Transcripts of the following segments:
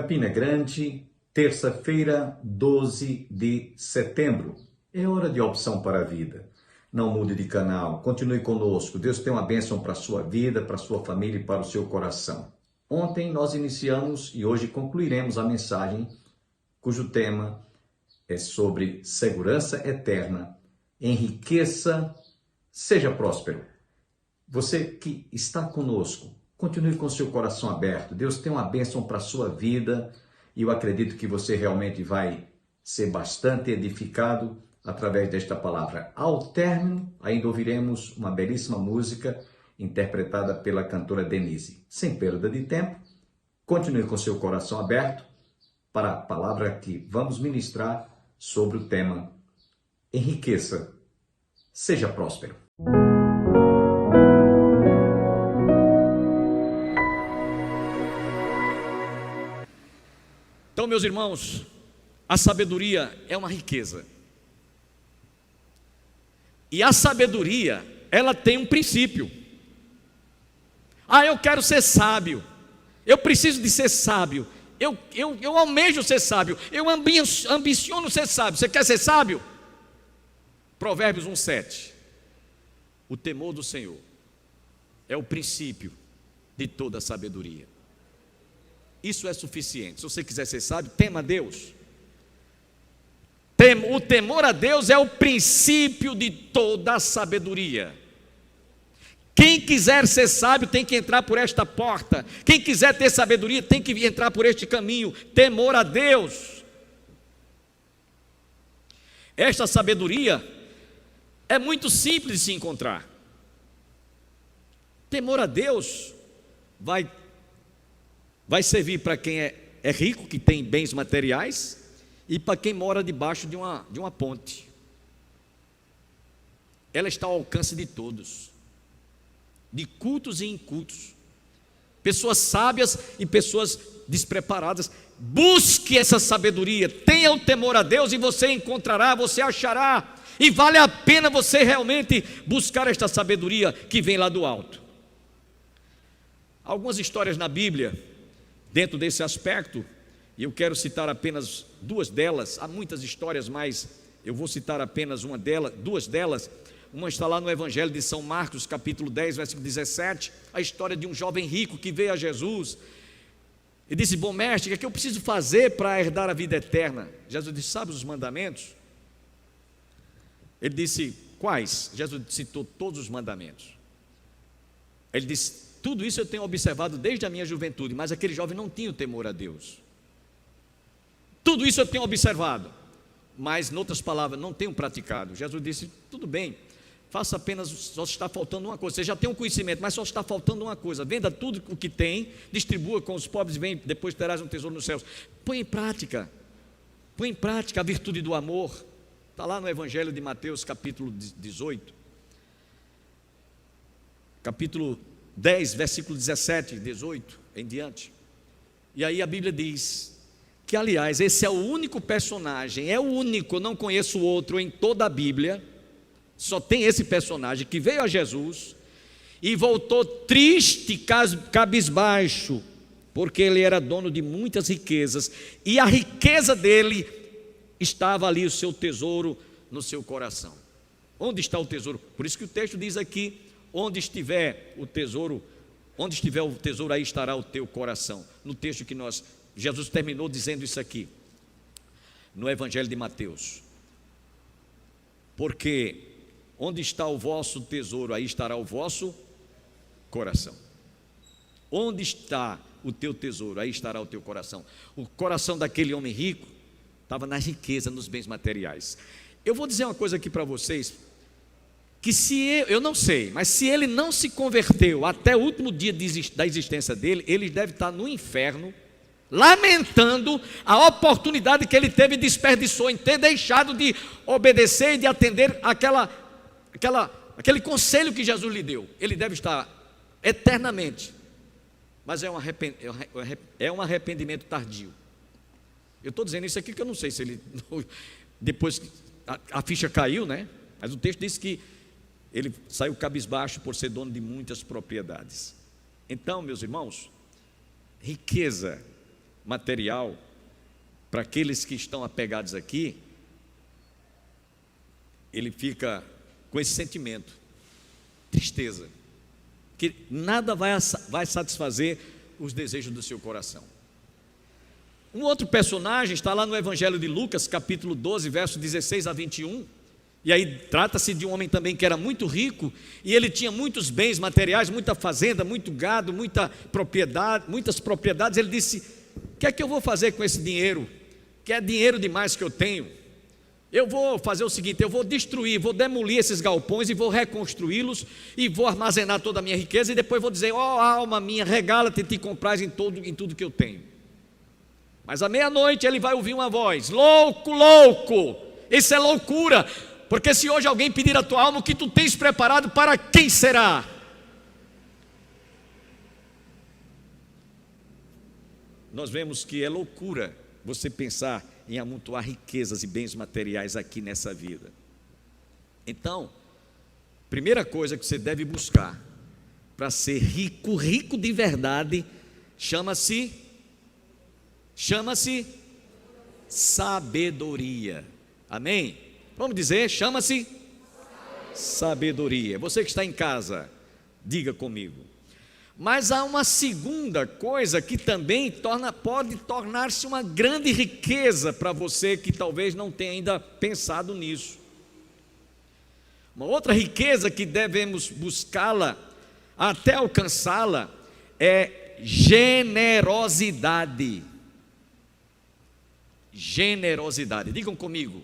Campina Grande, terça-feira, 12 de setembro. É hora de opção para a vida. Não mude de canal, continue conosco. Deus tem uma bênção para a sua vida, para a sua família e para o seu coração. Ontem nós iniciamos e hoje concluiremos a mensagem cujo tema é sobre segurança eterna. Enriqueça, seja próspero. Você que está conosco, continue com seu coração aberto. Deus tem uma bênção para a sua vida e eu acredito que você realmente vai ser bastante edificado através desta palavra. Ao término, ainda ouviremos uma belíssima música interpretada pela cantora Denise. Sem perda de tempo, continue com seu coração aberto para a palavra que vamos ministrar sobre o tema Enriqueça, seja próspero. Então, meus irmãos, a sabedoria é uma riqueza. E a sabedoria, ela tem um princípio. Eu quero ser sábio. Eu preciso de ser sábio. Eu almejo ser sábio. Eu ambiciono ser sábio. Você quer ser sábio? Provérbios 1:7. O temor do Senhor é o princípio de toda a sabedoria. Isso é suficiente. Se você quiser ser sábio, tema a Deus. O temor a Deus é o princípio de toda a sabedoria. Quem quiser ser sábio tem que entrar por esta porta. Quem quiser ter sabedoria tem que entrar por este caminho. Temor a Deus. Esta sabedoria é muito simples de se encontrar. Temor a Deus vai servir para quem é rico, que tem bens materiais, e para quem mora debaixo de uma ponte. Ela está ao alcance de todos, de cultos e incultos, pessoas sábias e pessoas despreparadas. Busque essa sabedoria, tenha o temor a Deus e você encontrará, você achará, e vale a pena você realmente buscar esta sabedoria que vem lá do alto. Algumas histórias na Bíblia dentro desse aspecto, e eu quero citar apenas duas delas. Há muitas histórias, mas eu vou citar apenas duas delas. Uma está lá no Evangelho de São Marcos, capítulo 10, versículo 17, a história de um jovem rico que veio a Jesus e disse: bom mestre, o que é que eu preciso fazer para herdar a vida eterna? Jesus disse: sabe os mandamentos? Ele disse: quais? Jesus citou todos os mandamentos. Ele disse: tudo isso eu tenho observado desde a minha juventude. Mas aquele jovem não tinha o temor a Deus. Tudo isso eu tenho observado, mas, em outras palavras, não tenho praticado. Jesus disse: tudo bem, faça apenas, só está faltando uma coisa. Você já tem um conhecimento, mas só está faltando uma coisa. Venda tudo o que tem, distribua com os pobres, vem, depois terás um tesouro nos céus. Põe em prática a virtude do amor. Está lá no Evangelho de Mateus, capítulo 18, capítulo 10, versículo 17, 18 em diante. E aí a Bíblia diz que, aliás, esse é o único personagem, é o único, eu não conheço outro em toda a Bíblia, só tem esse personagem que veio a Jesus e voltou triste, cabisbaixo, porque ele era dono de muitas riquezas, e a riqueza dele estava ali, o seu tesouro no seu coração. Onde está o tesouro? Por isso que o texto diz aqui: onde estiver o tesouro, aí estará o teu coração. No texto que Jesus terminou dizendo isso aqui, no Evangelho de Mateus: porque onde está o vosso tesouro, aí estará o vosso coração. Onde está o teu tesouro, aí estará o teu coração. O coração daquele homem rico estava na riqueza, nos bens materiais. Eu vou dizer uma coisa aqui para vocês, que eu não sei, mas se ele não se converteu até o último dia da existência dele, ele deve estar no inferno, lamentando a oportunidade que ele teve e desperdiçou em ter deixado de obedecer e de atender aquele conselho que Jesus lhe deu. Ele deve estar eternamente, mas é um arrependimento tardio. Eu estou dizendo isso aqui porque eu não sei se ele, depois a ficha caiu, né? Mas o texto diz que ele saiu cabisbaixo por ser dono de muitas propriedades. Então, meus irmãos, riqueza material, para aqueles que estão apegados aqui, ele fica com esse sentimento, tristeza, que nada vai satisfazer os desejos do seu coração. Um outro personagem está lá no Evangelho de Lucas, capítulo 12, versos 16 a 21, e aí trata-se de um homem também que era muito rico, e ele tinha muitos bens materiais, muita fazenda, muito gado, muitas propriedades. Ele disse: o que é que eu vou fazer com esse dinheiro? Que é dinheiro demais que eu tenho. Eu vou fazer o seguinte: eu vou destruir, vou demolir esses galpões e vou reconstruí-los, e vou armazenar toda a minha riqueza, e depois vou dizer: ó alma minha, regala-te e te comprais em tudo que eu tenho. Mas à meia-noite ele vai ouvir uma voz: louco, louco, isso é loucura, porque se hoje alguém pedir a tua alma, o que tu tens preparado, para quem será? Nós vemos que é loucura você pensar em amontoar riquezas e bens materiais aqui nessa vida. Então, primeira coisa que você deve buscar para ser rico, rico de verdade, chama-se sabedoria. Amém? Vamos dizer, chama-se sabedoria. Você que está em casa, diga comigo. Mas há uma segunda coisa que também pode tornar-se uma grande riqueza para você que talvez não tenha ainda pensado nisso. Uma outra riqueza que devemos buscá-la até alcançá-la é generosidade. Generosidade, digam comigo,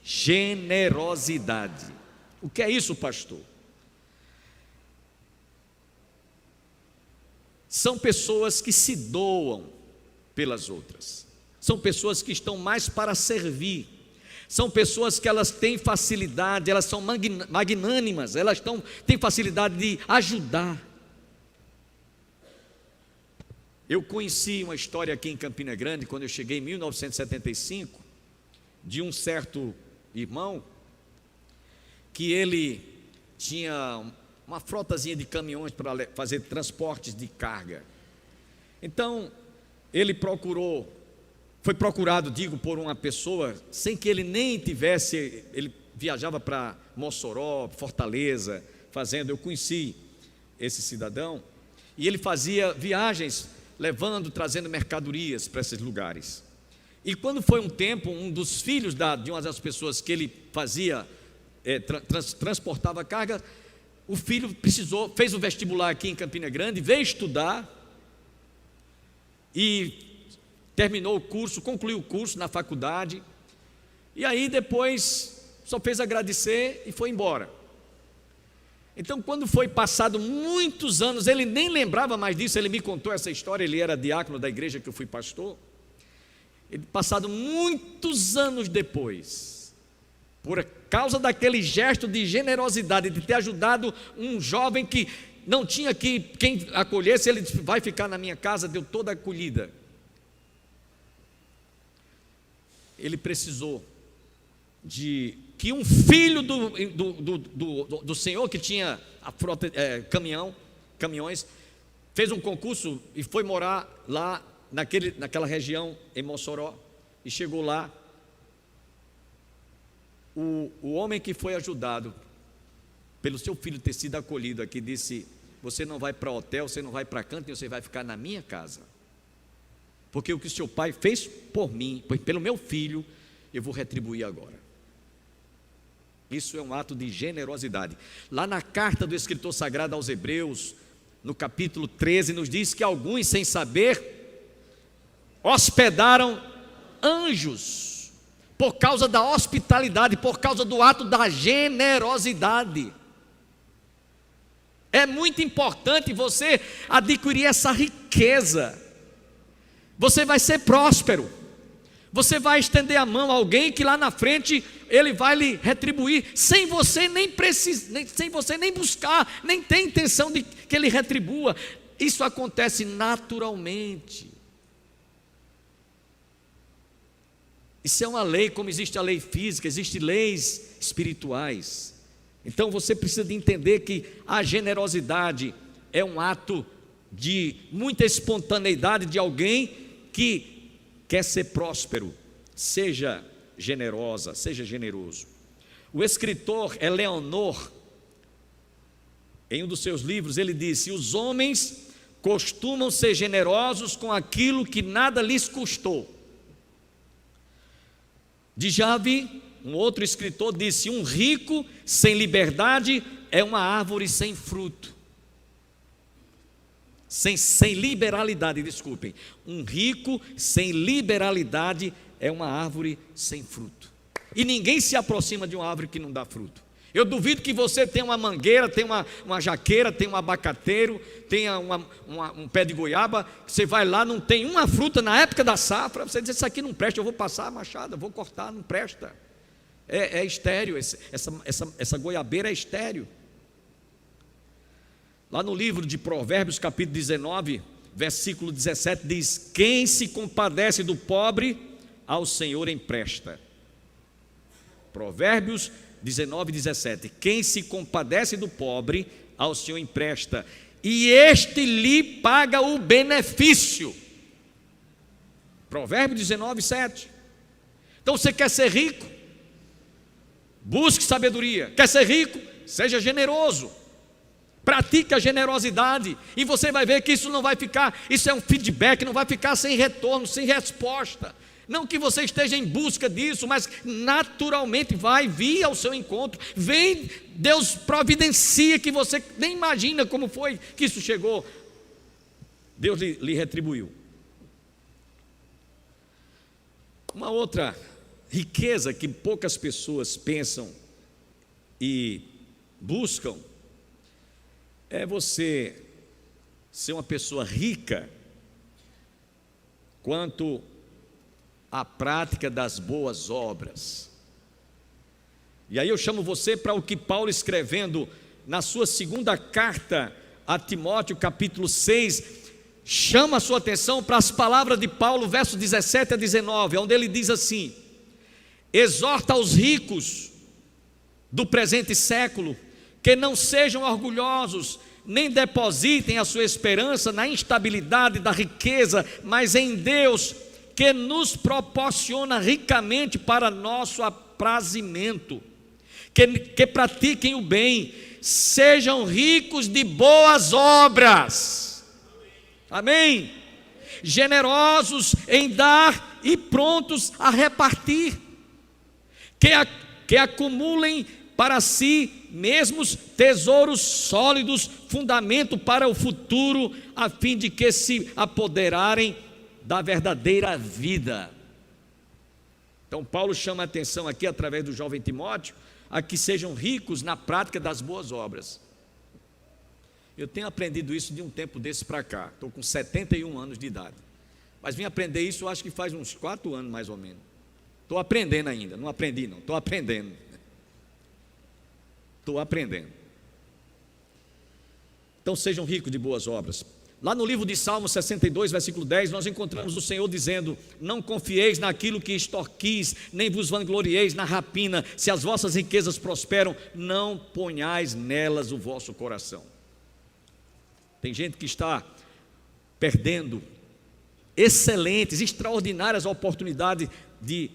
generosidade. O que é isso, pastor? São pessoas que se doam pelas outras, são pessoas que estão mais para servir, são pessoas que elas têm facilidade, elas são magnânimas, elas têm facilidade de ajudar. Eu conheci uma história aqui em Campina Grande, quando eu cheguei em 1975, de um certo irmão, que ele tinha uma frotazinha de caminhões para fazer transportes de carga. Então, ele foi procurado, por uma pessoa, sem que ele nem tivesse, ele viajava para Mossoró, Fortaleza, eu conheci esse cidadão, e ele fazia viagens, trazendo mercadorias para esses lugares. E quando foi um tempo, um dos filhos de uma das pessoas que ele fazia, transportava carga, o filho fez o vestibular aqui em Campina Grande, veio estudar e terminou o curso, concluiu o curso na faculdade, e aí depois só fez agradecer e foi embora. Então, quando foi passado muitos anos, ele nem lembrava mais disso, ele me contou essa história, ele era diácono da igreja que eu fui pastor. Passado muitos anos depois, por causa daquele gesto de generosidade, de ter ajudado um jovem que não tinha quem acolhesse, ele disse: vai ficar na minha casa, deu toda a acolhida. Ele precisou de que um filho do senhor que tinha a frota, caminhões, fez um concurso e foi morar lá naquela região em Mossoró, e chegou lá, o homem que foi ajudado pelo seu filho ter sido acolhido aqui, disse: você não vai para hotel, você não vai para canto, você vai ficar na minha casa, porque o que seu pai fez por mim, pelo meu filho, eu vou retribuir agora. Isso é um ato de generosidade. Lá na carta do escritor sagrado aos Hebreus, no capítulo 13, nos diz que alguns, sem saber, hospedaram anjos, por causa da hospitalidade, por causa do ato da generosidade. É muito importante você adquirir essa riqueza. Você vai ser próspero, você vai estender a mão a alguém que lá na frente ele vai lhe retribuir, sem você sem você nem buscar, nem ter intenção de que ele retribua. Isso acontece naturalmente. Isso é uma lei, como existe a lei física, existem leis espirituais. Então você precisa de entender que a generosidade é um ato de muita espontaneidade de alguém que quer ser próspero, seja generosa, seja generoso. O escritor Eleanor, em um dos seus livros, ele disse: os homens costumam ser generosos com aquilo que nada lhes custou. Djavi, um outro escritor, disse: um rico sem liberdade é uma árvore sem fruto. Sem liberalidade, desculpem. Um rico sem liberalidade é uma árvore sem fruto. E ninguém se aproxima de uma árvore que não dá fruto. Eu duvido que você tenha uma mangueira, tenha uma jaqueira, tenha um abacateiro, tenha um pé de goiaba, você vai lá, não tem uma fruta na época da safra, você diz: isso aqui não presta, eu vou passar a machada, vou cortar, não presta. É estéril, essa goiabeira é estéril. Lá no livro de Provérbios, capítulo 19, versículo 17, diz: quem se compadece do pobre, ao Senhor empresta. Provérbios 19, 17: quem se compadece do pobre, ao Senhor empresta, e este lhe paga o benefício. Provérbios 19, 7. Então você quer ser rico? Busque sabedoria. Quer ser rico? Seja generoso. Pratique a generosidade, e você vai ver que isso não vai ficar, isso é um feedback, não vai ficar sem retorno, sem resposta. Não que você esteja em busca disso, mas naturalmente vai vir ao seu encontro. Vem, Deus providencia, que você nem imagina como foi que isso chegou. Deus lhe retribuiu. Uma outra riqueza que poucas pessoas pensam e buscam é você ser uma pessoa rica quanto à prática das boas obras. E aí eu chamo você para o que Paulo, escrevendo na sua segunda carta a Timóteo, capítulo 6, chama a sua atenção para as palavras de Paulo, versos 17 a 19, onde ele diz assim: exorta aos ricos do presente século que não sejam orgulhosos, nem depositem a sua esperança na instabilidade da riqueza, mas em Deus, que nos proporciona ricamente para nosso aprazimento. Que pratiquem o bem, sejam ricos de boas obras. Amém? Generosos em dar e prontos a repartir. Que acumulem para si mesmos tesouros sólidos, fundamento para o futuro, a fim de que se apoderarem da verdadeira vida. Então Paulo chama a atenção aqui, através do jovem Timóteo, a que sejam ricos na prática das boas obras. Eu tenho aprendido isso de um tempo desse para cá. Estou com 71 anos de idade, mas vim aprender isso, eu acho que faz uns 4 anos mais ou menos. Estou aprendendo ainda, não aprendi não, estou aprendendo. Então sejam ricos de boas obras. Lá no livro de Salmos 62, versículo 10, nós encontramos o Senhor dizendo: não confieis naquilo que extorquis, nem vos vanglorieis na rapina. Se as vossas riquezas prosperam, não ponhais nelas o vosso coração. Tem gente que está perdendo excelentes, extraordinárias oportunidades de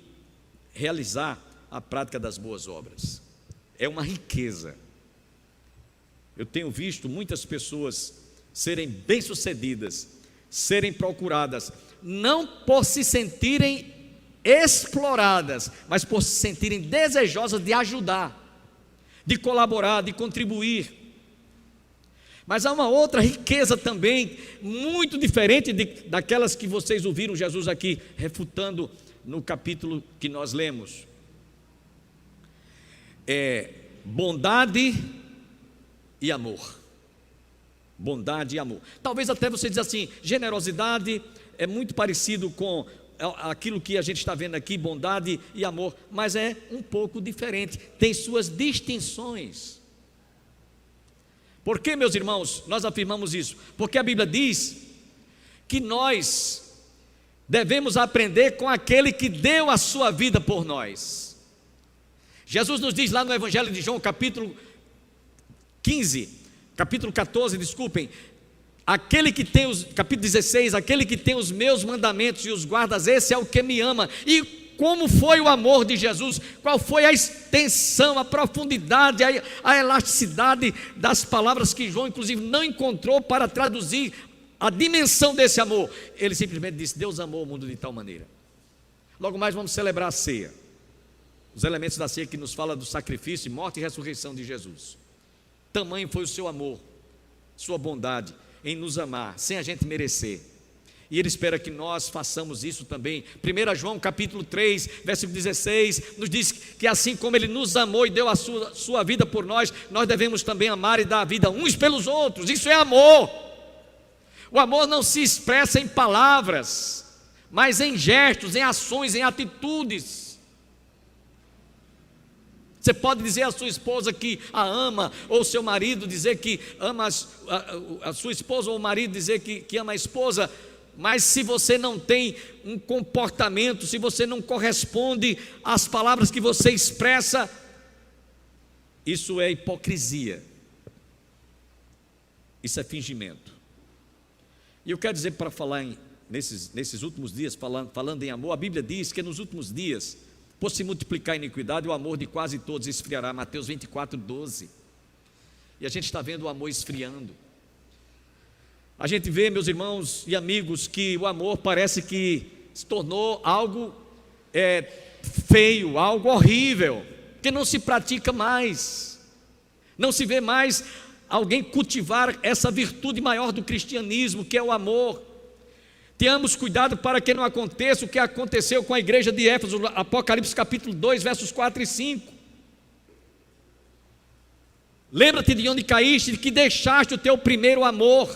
realizar a prática das boas obras. É uma riqueza. Eu tenho visto muitas pessoas serem bem-sucedidas, serem procuradas, não por se sentirem exploradas, mas por se sentirem desejosas de ajudar, de colaborar, de contribuir. Mas há uma outra riqueza também, muito diferente daquelas que vocês ouviram Jesus aqui refutando no capítulo que nós lemos. É bondade e amor. Bondade e amor. Talvez até você diz assim: generosidade é muito parecido com aquilo que a gente está vendo aqui, bondade e amor, mas é um pouco diferente, tem suas distinções. Por que, meus irmãos, nós afirmamos isso? Porque a Bíblia diz que nós devemos aprender com aquele que deu a sua vida por nós. Jesus nos diz lá no Evangelho de João, capítulo 14, aquele que tem capítulo 16, aquele que tem os meus mandamentos e os guardas, esse é o que me ama. E como foi o amor de Jesus? Qual foi a extensão, a profundidade, a elasticidade das palavras que João inclusive não encontrou para traduzir a dimensão desse amor? Ele simplesmente disse: Deus amou o mundo de tal maneira. Logo mais vamos celebrar a ceia, os elementos da ceia que nos fala do sacrifício, morte e ressurreição de Jesus. Tamanho foi o seu amor, sua bondade em nos amar, sem a gente merecer. E Ele espera que nós façamos isso também. 1 João capítulo 3, versículo 16, nos diz que assim como Ele nos amou e deu a sua vida por nós, nós devemos também amar e dar a vida uns pelos outros. Isso é amor. O amor não se expressa em palavras, mas em gestos, em ações, em atitudes. Você pode dizer à sua esposa que a ama, ou seu marido dizer que ama a sua esposa, ou o marido dizer que ama a esposa, mas se você não tem um comportamento, se você não corresponde às palavras que você expressa, isso é hipocrisia, isso é fingimento. E eu quero dizer, para falar nesses últimos dias, falando em amor, a Bíblia diz que nos últimos dias, por se multiplicar a iniquidade, o amor de quase todos esfriará. Mateus 24, 12. E a gente está vendo o amor esfriando. A gente vê, meus irmãos e amigos, que o amor parece que se tornou algo feio, algo horrível, que não se pratica mais. Não se vê mais alguém cultivar essa virtude maior do cristianismo, que é o amor. Tenhamos cuidado para que não aconteça o que aconteceu com a igreja de Éfeso, Apocalipse capítulo 2, versos 4 e 5. Lembra-te de onde caíste, de que deixaste o teu primeiro amor.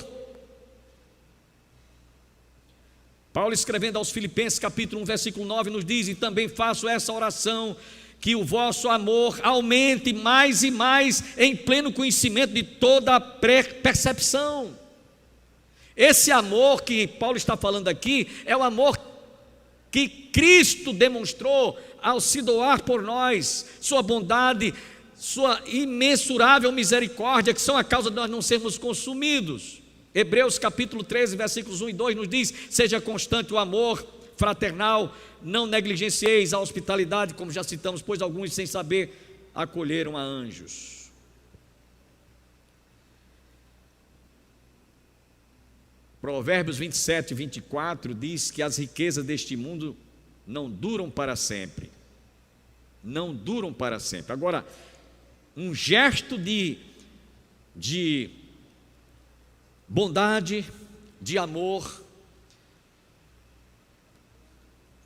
Paulo, escrevendo aos Filipenses capítulo 1, versículo 9, nos diz: e também faço essa oração, que o vosso amor aumente mais e mais em pleno conhecimento de toda a percepção. Esse amor que Paulo está falando aqui é o amor que Cristo demonstrou ao se doar por nós, sua bondade, sua imensurável misericórdia, que são a causa de nós não sermos consumidos. Hebreus capítulo 13, versículos 1 e 2 nos diz: seja constante o amor fraternal, não negligencieis a hospitalidade, como já citamos, pois alguns sem saber acolheram a anjos. Provérbios 27 e 24 diz que as riquezas deste mundo não duram para sempre. Não duram para sempre. Agora, um gesto de bondade, de amor,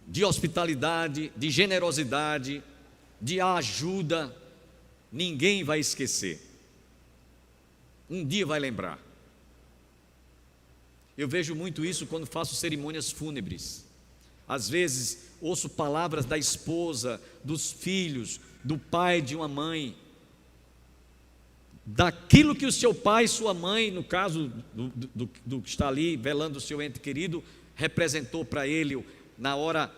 de hospitalidade, de generosidade, de ajuda, ninguém vai esquecer. Um dia vai lembrar. Eu vejo muito isso quando faço cerimônias fúnebres. Às vezes ouço palavras da esposa, dos filhos, do pai, de uma mãe, daquilo que o seu pai e sua mãe, no caso do que está ali velando o seu ente querido, representou para ele na hora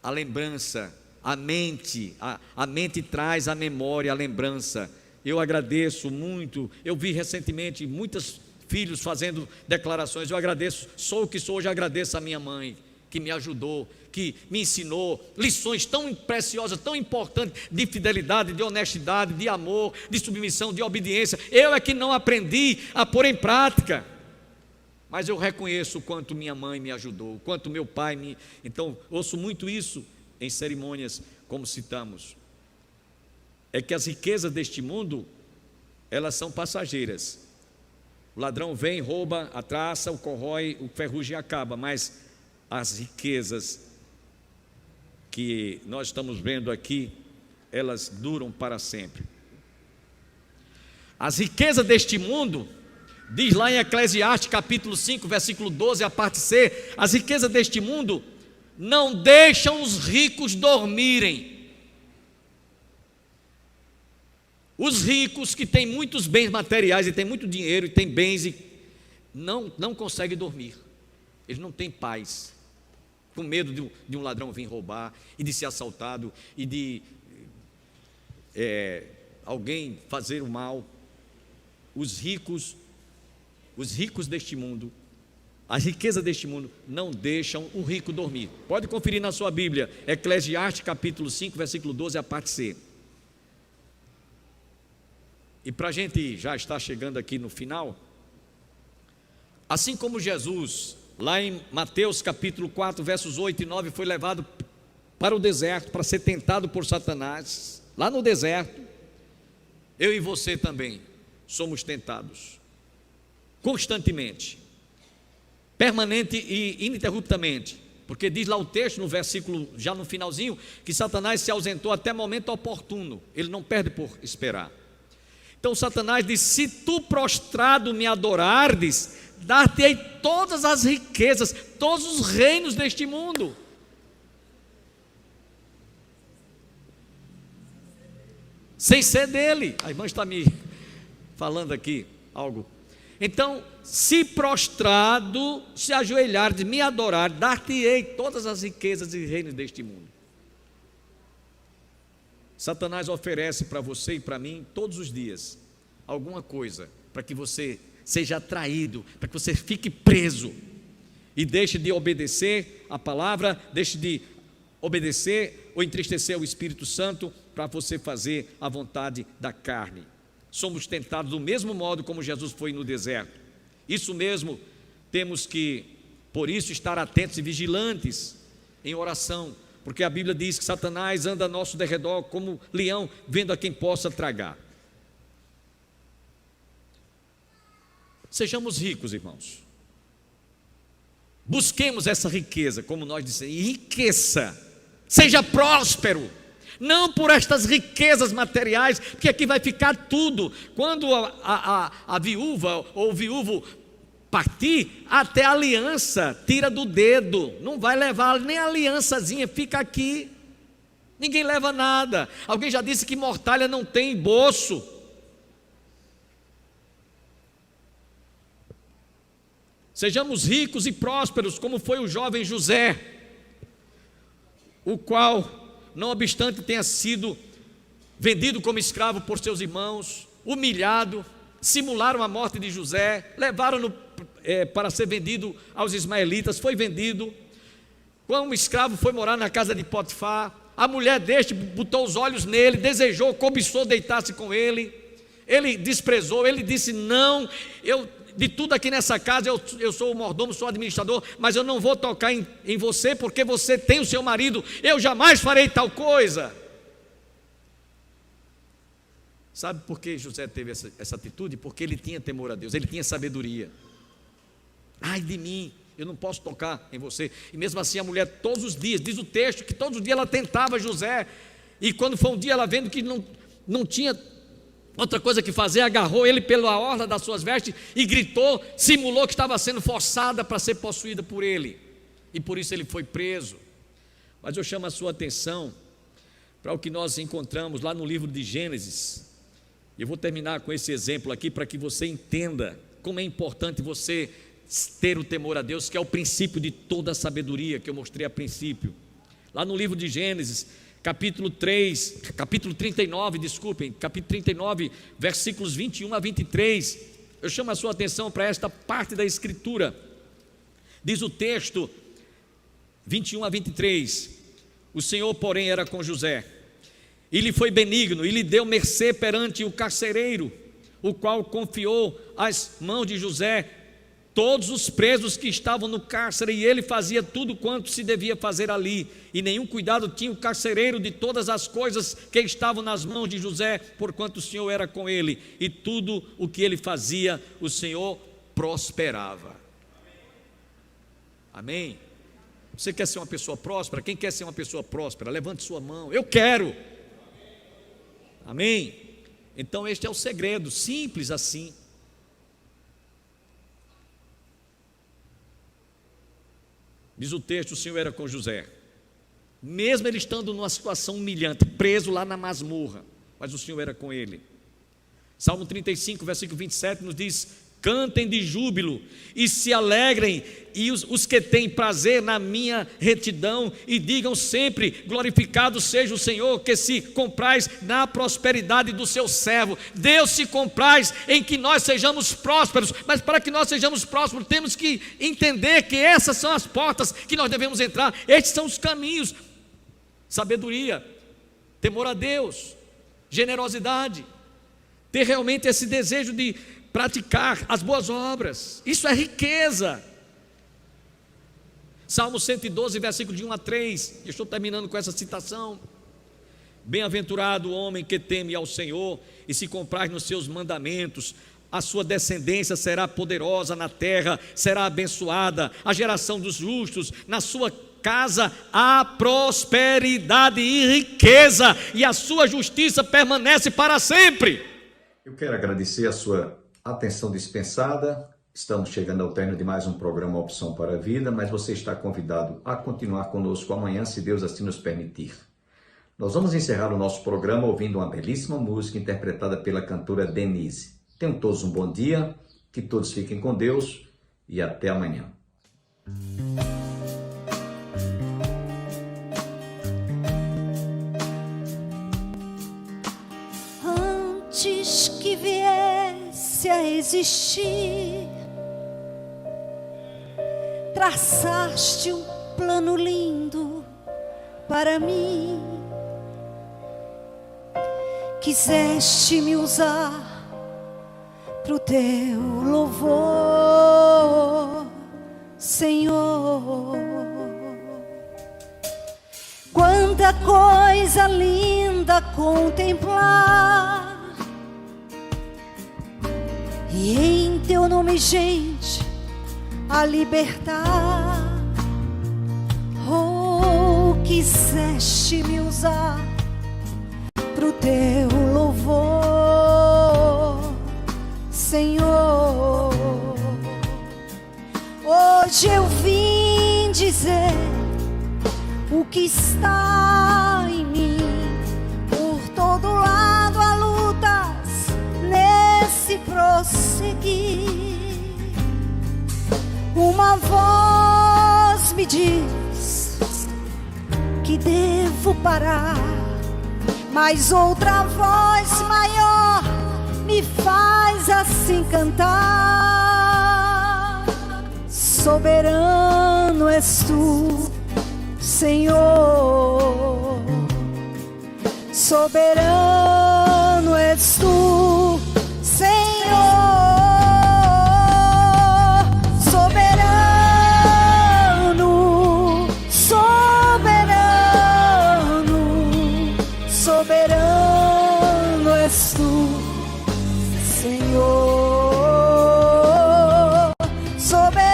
a lembrança, a mente traz a memória, a lembrança. Eu agradeço muito. Eu vi recentemente muitos filhos fazendo declarações: eu agradeço, sou o que sou hoje, agradeço a minha mãe, que me ajudou, que me ensinou lições tão preciosas, tão importantes, de fidelidade, de honestidade, de amor, de submissão, de obediência. Eu é que não aprendi a pôr em prática, mas eu reconheço o quanto minha mãe me ajudou, o quanto meu pai me... Então, ouço muito isso em cerimônias, como citamos. É que as riquezas deste mundo, elas são passageiras. O ladrão vem, rouba, a traça, o corrói, o ferrugem acaba, mas as riquezas que nós estamos vendo aqui, elas duram para sempre. As riquezas deste mundo, diz lá em Eclesiastes capítulo 5, versículo 12, a parte C, as riquezas deste mundo não deixam os ricos dormirem. Os ricos que têm muitos bens materiais e têm muito dinheiro e têm bens e não conseguem dormir. Eles não têm paz, com medo de um ladrão vir roubar e de ser assaltado e de alguém fazer o mal. Os ricos os ricos deste mundo, as riquezas deste mundo não deixam o rico dormir. Pode conferir na sua Bíblia, Eclesiastes capítulo 5, versículo 12, a parte C. E para a gente já estar chegando aqui no final, assim como Jesus, lá em Mateus capítulo 4, versos 8 e 9, foi levado para o deserto para ser tentado por Satanás, lá no deserto, eu e você também somos tentados, constantemente, permanente e ininterruptamente, porque diz lá o texto no versículo, já no finalzinho, que Satanás se ausentou até momento oportuno, ele não perde por esperar. Então Satanás diz: se tu prostrado me adorardes, dar-te-ei todas as riquezas, todos os reinos deste mundo. Sem ser dele. A irmã está me falando aqui algo. Então, se prostrado, se ajoelhardes, me adorar, dar-te-ei todas as riquezas e reinos deste mundo. Satanás oferece para você e para mim, todos os dias, alguma coisa, para que você seja atraído, para que você fique preso, e deixe de obedecer a palavra, deixe de obedecer ou entristecer o Espírito Santo, para você fazer a vontade da carne. Somos tentados do mesmo modo como Jesus foi no deserto. Isso mesmo, temos que, por isso, estar atentos e vigilantes em oração, porque a Bíblia diz que Satanás anda ao nosso derredor como leão, vendo a quem possa tragar. Sejamos ricos, irmãos. Busquemos essa riqueza, como nós dissemos, enriqueça, seja próspero. Não por estas riquezas materiais, porque aqui vai ficar tudo. Quando a viúva ou o viúvo partir, até a aliança tira do dedo, não vai levar nem a aliançazinha, fica aqui, ninguém leva nada. Alguém já disse que mortalha não tem bolso. Sejamos ricos e prósperos, como foi o jovem José, o qual, não obstante tenha sido vendido como escravo por seus irmãos, humilhado, simularam a morte de José, levaram-no para ser vendido aos ismaelitas, foi vendido, como escravo foi morar na casa de Potifar, a mulher deste botou os olhos nele, desejou, cobiçou deitar-se com ele, ele desprezou, ele disse: não, de tudo aqui nessa casa, eu sou o mordomo, sou o administrador, mas eu não vou tocar em você, porque você tem o seu marido, eu jamais farei tal coisa. Sabe por que José teve essa atitude? Porque ele tinha temor a Deus, ele tinha sabedoria. Ai de mim, eu não posso tocar em você. E mesmo assim a mulher todos os dias, diz o texto que todos os dias ela tentava José, e quando foi um dia ela vendo que não tinha outra coisa que fazer, agarrou ele pela orla das suas vestes e gritou, simulou que estava sendo forçada para ser possuída por ele, e por isso ele foi preso. Mas eu chamo a sua atenção para o que nós encontramos lá no livro de Gênesis. Eu vou terminar com esse exemplo aqui para que você entenda como é importante você ter o temor a Deus, que é o princípio de toda a sabedoria que eu mostrei a princípio. Lá no livro de Gênesis, capítulo 39, versículos 21 a 23, eu chamo a sua atenção para esta parte da escritura. Diz o texto, 21 a 23, o Senhor, porém, era com José, e lhe foi benigno, e lhe deu mercê perante o carcereiro, o qual confiou às mãos de José todos os presos que estavam no cárcere, e ele fazia tudo quanto se devia fazer ali, e nenhum cuidado tinha o carcereiro de todas as coisas que estavam nas mãos de José, porquanto o Senhor era com ele, e tudo o que ele fazia, o Senhor prosperava. Amém? Você quer ser uma pessoa próspera? Quem quer ser uma pessoa próspera? Levante sua mão. Eu quero. Amém? Então este é o segredo, simples assim. Diz o texto, o Senhor era com José, mesmo ele estando numa situação humilhante, preso lá na masmorra, mas o Senhor era com ele. Salmo 35, versículo 27 nos diz cantem de júbilo e se alegrem, e os que têm prazer na minha retidão, e digam sempre: glorificado seja o Senhor, que se compraz na prosperidade do seu servo. Deus se compraz em que nós sejamos prósperos, mas para que nós sejamos prósperos, temos que entender que essas são as portas que nós devemos entrar, estes são os caminhos: sabedoria, temor a Deus, generosidade, ter realmente esse desejo de praticar as boas obras. Isso é riqueza. Salmo 112, versículo de 1 a 3, eu estou terminando com essa citação: bem-aventurado o homem que teme ao Senhor e se compraz nos seus mandamentos. A sua descendência será poderosa na terra, será abençoada a geração dos justos. Na sua casa há prosperidade e riqueza, e a sua justiça permanece para sempre. Eu quero agradecer a sua atenção dispensada. Estamos chegando ao término de mais um programa Opção para a Vida, mas você está convidado a continuar conosco amanhã, se Deus assim nos permitir. Nós vamos encerrar o nosso programa ouvindo uma belíssima música interpretada pela cantora Denise. Tenham todos um bom dia, que todos fiquem com Deus e até amanhã. Antes que viesse a existir, traçaste um plano lindo para mim. Quiseste me usar pro teu louvor, Senhor. Quanta coisa linda contemplar, e em teu nome, gente, a libertar. Oh, quiseste me usar pro teu louvor, Senhor. Hoje eu vim dizer o que está em mim. Por todo lado há lutas nesse prosseguir. Uma voz me diz que devo parar, mas outra voz maior me faz assim cantar. Soberano és tu, Senhor. Soberano és tu, Senhor. Soberano és tu, Senhor. Soberano,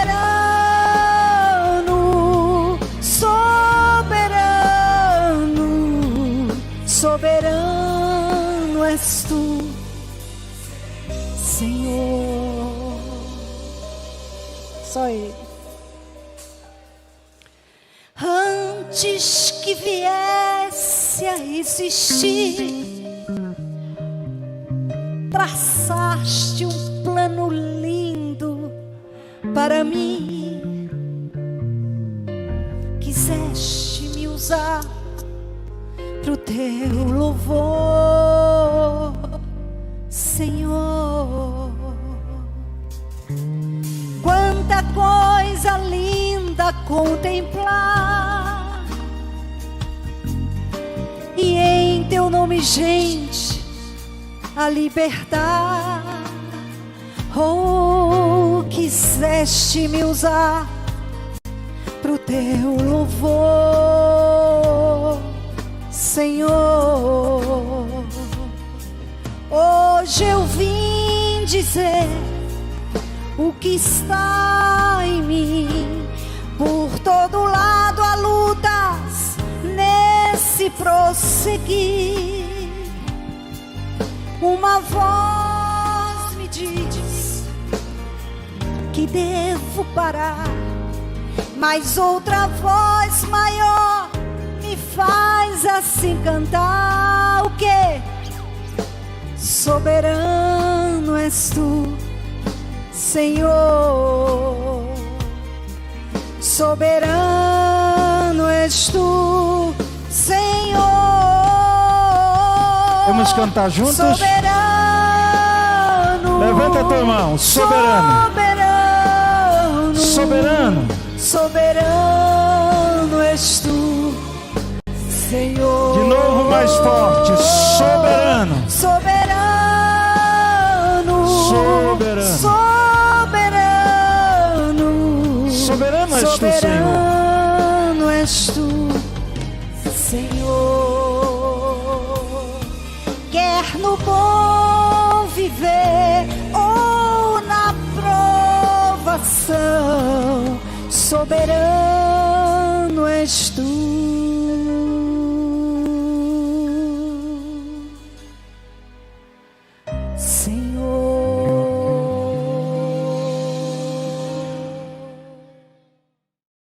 soberano, soberano és tu, Senhor. Só Ele. Antes que viesse a existir, traçaste um plano lindo para mim. Quiseste me usar pro teu louvor, Senhor. Quanta coisa linda contemplar, e em teu nome, gente, a libertar. Oh, quiseste me usar pro teu louvor, Senhor. Hoje eu vim dizer o que está em mim. Por todo lado há lutas nesse prosseguir. Uma voz me diz que devo parar, mas outra voz maior me faz assim cantar. O quê? Soberano és tu, Senhor. Soberano és tu, Senhor. Vamos cantar juntos? Soberano. Levanta a tua mão. Soberano. Soberano. Soberano. Soberano és tu, Senhor. De novo mais forte. Soberano. Soberano. Soberano. Soberano. Soberano és tu, Senhor. Soberano és tu, Senhor. Quer no bom viver ou na provação, soberano és tu,